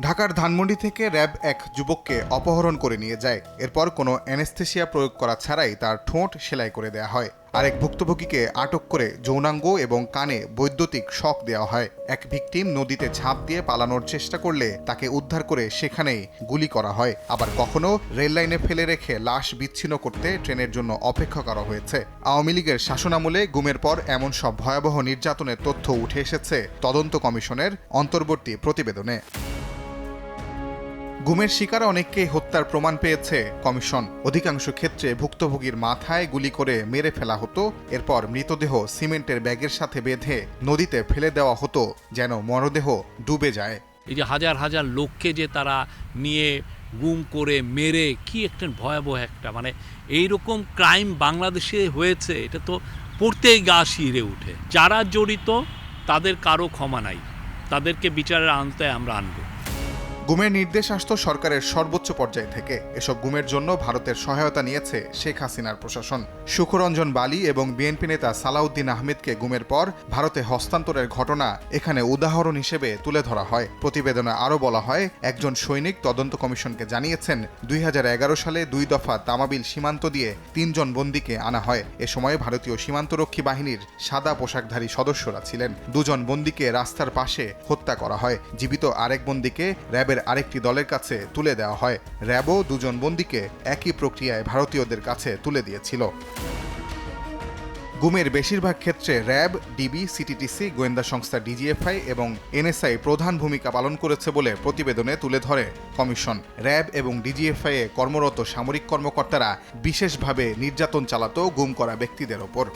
ঢাকার ধানমন্ডি থেকে র্যাব এক যুবককে অপহরণ করে নিয়ে যায়। এরপর কোনো অ্যানেস্থেসিয়া প্রয়োগ করা ছাড়াই তার ঠোঁট সেলাই করে দেওয়া হয়। আরেক ভুক্তভোগীকে আটক করে যৌনাঙ্গ এবং কানে বৈদ্যুতিক শক দেওয়া হয়। এক ভিকটিম নদীতে ঝাঁপ দিয়ে পালানোর চেষ্টা করলে তাকে উদ্ধার করে সেখানেই গুলি করা হয়। আবার কখনো রেল লাইনে ফেলে রেখে লাশ বিচ্ছিন্ন করতে ট্রেনের জন্য অপেক্ষা করা হয়েছে। আওয়ামী লীগের শাসনামলে গুমের পর এমন সব ভয়াবহ নির্যাতনের তথ্য উঠে এসেছে তদন্ত কমিশনের অন্তর্বর্তী প্রতিবেদনে। গুমের শিকার অনেককেই হত্যার প্রমাণ পেয়েছে কমিশন। অধিকাংশ ক্ষেত্রে ভুক্তভোগীর মাথায় গুলি করে মেরে ফেলা হতো, এরপর মৃতদেহ সিমেন্টের ব্যাগের সাথে বেঁধে নদীতে ফেলে দেওয়া হতো যেন মরদেহ ডুবে যায়। এই যে হাজার হাজার লোককে যে তারা নিয়ে গুম করে মেরে কি একটা ভয়াবহ একটা এইরকম ক্রাইম বাংলাদেশে হয়েছে, এটা তো পড়তেই গা শিউরে উঠে। যারা জড়িত তাদের কারো ক্ষমা নাই, তাদেরকে বিচারের আওতায় আমরা আনবো। গুমের নির্দেশ আসতো সরকারের সর্বোচ্চ পর্যায় থেকে। এসব গুমের জন্য ভারতের সহায়তা নিয়েছে শেখ হাসিনার প্রশাসন। সুখরঞ্জন বালি এবং বিএনপি নেতা সালাউদ্দিন আহমেদকে গুমের পর ভারতে হস্তান্তরের ঘটনা এখানে উদাহরণ হিসেবে তুলে ধরা হয়। প্রতিবেদনে আরও বলা হয়, একজন সৈনিক তদন্ত কমিশনকে জানিয়েছেন 2011 সালে 2 দফা তামাবিল সীমান্ত দিয়ে 3 জন বন্দীকে আনা হয়। এ সময় ভারতীয় সীমান্তরক্ষী বাহিনীর সাদা পোশাকধারী সদস্যরা ছিলেন। 2 জন বন্দীকে রাস্তার পাশে হত্যা করা হয়। জীবিত আরেক বন্দীকে র্যাবের আরেকটি দলের কাছে তুলে দেওয়া হয়। র্যাবও 2 জন বন্দীকে একই প্রক্রিয়ায় ভারতীয়দের কাছে তুলে দিয়েছিল। গুমের বেশিরভাগ ক্ষেত্রে র্যাব, ডিবি, সিটিটিসি, গোয়েন্দা সংস্থা ডিজিএফআই এবং এনএসআই প্রধান ভূমিকা পালন করেছে বলে প্রতিবেদনে তুলে ধরে কমিশন। র্যাব এবং ডিজিএফআই এ কর্মরত সামরিক কর্মকর্তারা বিশেষভাবে নির্যাতন চালাতো গুম করা ব্যক্তিদের ওপর।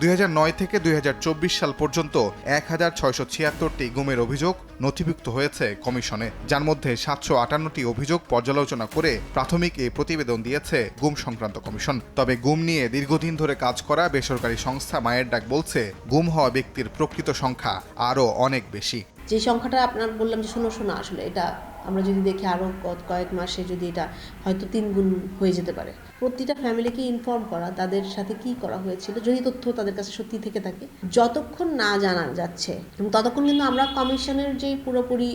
2009 থেকে 2024 সাল পর্যন্ত 1676টি গুমের অভিযোগ নথিভুক্ত হয়েছে কমিশনে, যার মধ্যে 758টি অভিযোগ পর্যালোচনা করে প্রাথমিক এই প্রতিবেদন দিয়েছে গুম সংক্রান্ত কমিশন। তবে গুম নিয়ে দীর্ঘদিন ধরে কাজ করা বেসরকারি সংস্থা মায়ের ডাক বলছে, গুম হওয়া ব্যক্তির প্রকৃত সংখ্যা আরও অনেক বেশি। যে সংখ্যাটা আপনার বললাম যে 1600 আসলে এটা আমরা যদি দেখি আরও কয়েক মাসে যদি এটা হয়তো 3 গুণ হয়ে যেতে পারে। প্রতিটা ফ্যামিলিকে ইনফর্ম করা, তাদের সাথে কি করা হয়েছিল, যদি তথ্য তাদের কাছে সত্যি থেকে থাকে, যতক্ষণ না জানা যাচ্ছে এবং ততক্ষণ কিন্তু আমরা কমিশনের যে পুরোপুরি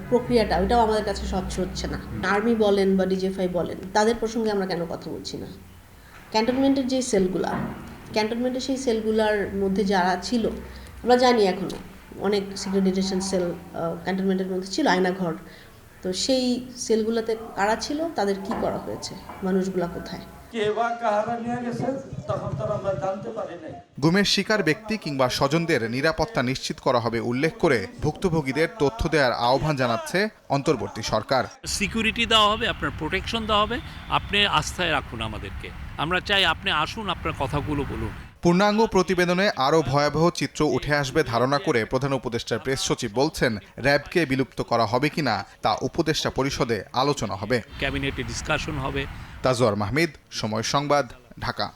প্রক্রিয়াটা ওইটাও আমাদের কাছে স্বচ্ছ হচ্ছে না। আর্মি বলেন বা ডিজিএফআই বলেন, তাদের প্রসঙ্গে আমরা কেন কথা বলছি না? ক্যান্টনমেন্টের যে ক্যান্টনমেন্টের সেই সেলগুলার মধ্যে যারা ছিল, আমরা জানি এখনও অনেক সিক্রেট ডিটেনশন সেল ক্যান্টনমেন্টের মধ্যে ছিল, আয়নাঘর। তো সেই সেলগুলোতে কারা ছিল, তাদের কি করা হয়েছে, মানুষগুলা কোথায়? গুমের শিকার ব্যক্তি কিংবা স্বজনদের নিরাপত্তা নিশ্চিত করা হবে উল্লেখ করে ভুক্তভোগীদের তথ্য দেওয়ার আহ্বান জানাচ্ছে অন্তর্বর্তী সরকার। সিকিউরিটি দেওয়া হবে, আপনার প্রোটেকশন দেওয়া হবে, আপনি আস্থায় রাখুন আমাদেরকে। আমরা চাই আপনি আসুন, আপনার কথাগুলো বলুন। পূর্ণাঙ্গ প্রতিবেদনে আরও ভয়াবহ চিত্র উঠে আসবে ধারণা করে প্রধান উপদেষ্টার প্রেস সচিব বলছেন, র্যাবকে বিলুপ্ত করা হবে কিনা তা উপদেষ্টা পরিষদে আলোচনা হবে, ক্যাবিনেটে ডিসকাশন হবে। তাজওয়ার মাহমিদ, সময় সংবাদ, ঢাকা।